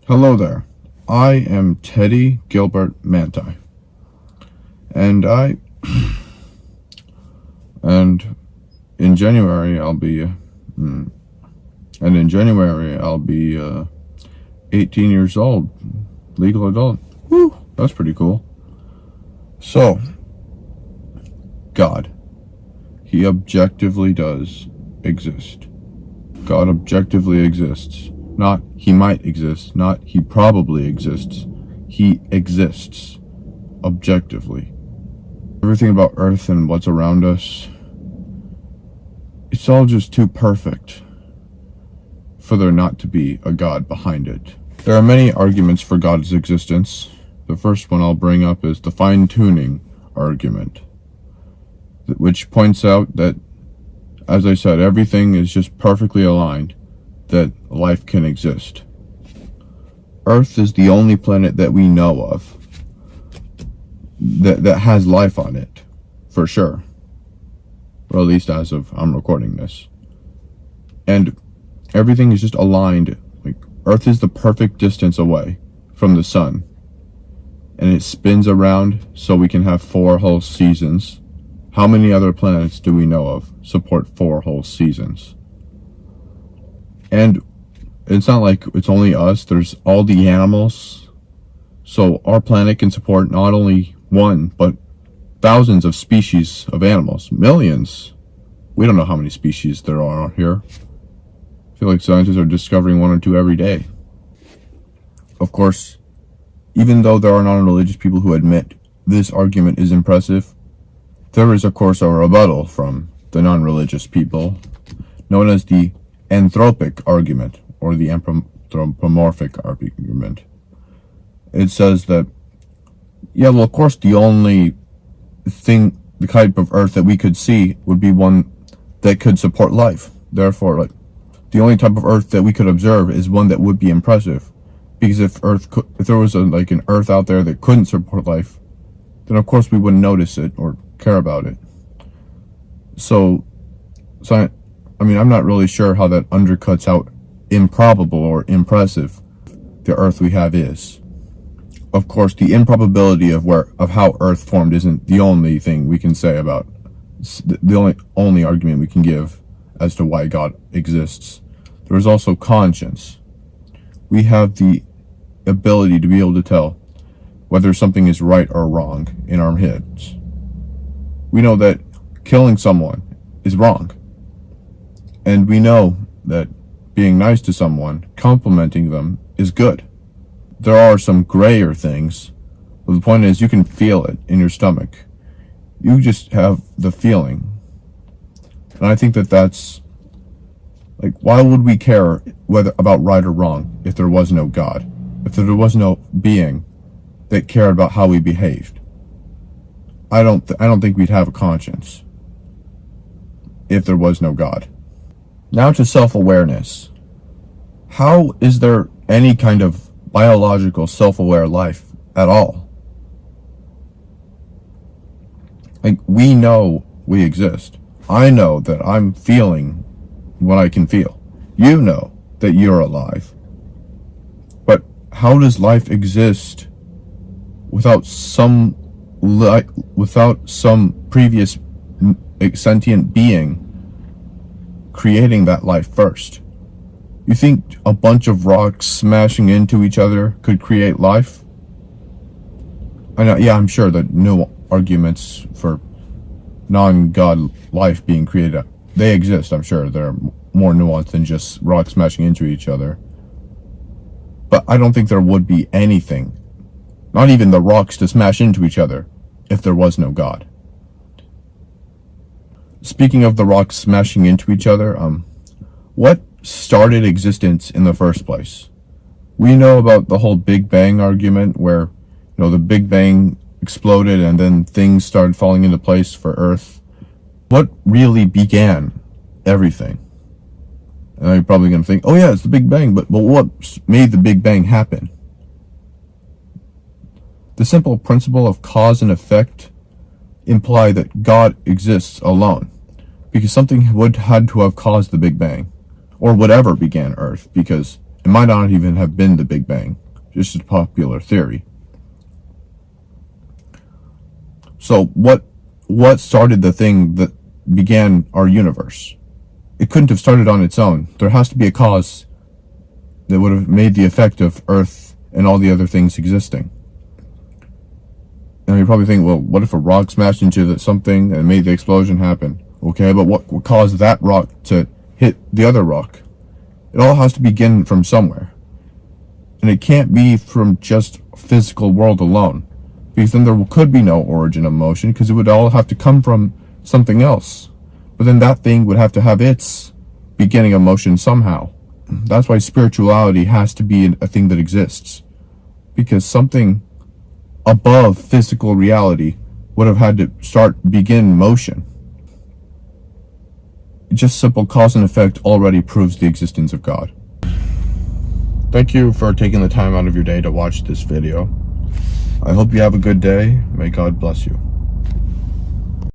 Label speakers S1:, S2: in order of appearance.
S1: Hello there. I am Teddy Gilbert Manti, and and in January I'll be and in January I'll be 18 years old, legal adult. Woo, that's pretty cool. So, God, He objectively does exist. God objectively exists. Not he might exist, not he probably exists. He exists objectively. Everything about Earth and what's around us, it's all just too perfect for there not to be a God behind it. There are many arguments for God's existence. The first one I'll bring up is the fine-tuning argument, which points out that, as I said, everything is just perfectly aligned that life can exist. Earth is the only planet that we know of that has life on it, for sure. Or at least as of I'm recording this. And everything is just aligned. Like, Earth is the perfect distance away from the sun. And it spins around so we can have 4 whole seasons. How many other planets do we know of support 4 whole seasons? And it's not like it's only us, there's all the animals. So our planet can support not only one, but thousands of species of animals. Millions. We don't know how many species there are here. I feel like scientists are discovering 1 or 2 every day. Of course, even though there are non-religious people who admit this argument is impressive, there is of course a rebuttal from the non-religious people, known as the anthropic argument, or the anthropomorphic argument. It says that, yeah, well, of course, the only thing, the type of Earth that we could see would be one that could support life. Therefore, like, the only type of Earth that we could observe is one that would be impressive. Because if there was an Earth out there that couldn't support life, then of course we wouldn't notice it or care about it. So I'm not really sure how that undercuts how improbable or impressive the Earth we have is. Of course, the improbability of how Earth formed isn't the only thing we can say about, the only argument we can give as to why God exists. There is also conscience. We have the ability to be able to tell whether something is right or wrong in our heads. We know that killing someone is wrong. And we know that being nice to someone, complimenting them, is good. There are some grayer things, but the point is you can feel it in your stomach. You just have the feeling. And I think that's, like, why would we care about right or wrong if there was no God? If there was no being that cared about how we behaved? I don't think we'd have a conscience if there was no God. Now to self-awareness. How is there any kind of biological self-aware life at all? Like, we know we exist. I know that I'm feeling what I can feel. You know that you're alive. But how does life exist without some previous sentient being creating that life first? You think a bunch of rocks smashing into each other could create life? I know, yeah, I'm sure that no arguments for non-God life being created, they exist, I'm sure. They're more nuanced than just rocks smashing into each other. But I don't think there would be anything, not even the rocks, to smash into each other if there was no God. Speaking of the rocks smashing into each other, what started existence in the first place? We know about the whole Big Bang argument where, the Big Bang exploded and then things started falling into place for Earth. What really began everything? And you're probably going to think, oh yeah, it's the Big Bang, but what made the Big Bang happen? The simple principle of cause and effect imply that God exists alone, because something had to have caused the Big Bang, or whatever began Earth, because It might not even have been the Big Bang, just a popular theory. So what started the thing that began our universe? It couldn't have started on its own. There has to be a cause that would have made the effect of Earth and all the other things existing. And you probably think, well, what if a rock smashed into something and made the explosion happen? Okay, but what caused that rock to hit the other rock? It all has to begin from somewhere. And it can't be from just physical world alone, because then there could be no origin of motion, because it would all have to come from something else. But then that thing would have to have its beginning of motion somehow. That's why spirituality has to be a thing that exists, because something above physical reality would have had to begin motion. Just simple cause and effect already proves the existence of God. Thank you for taking the time out of your day to watch this video. I hope you have a good day. May God bless you.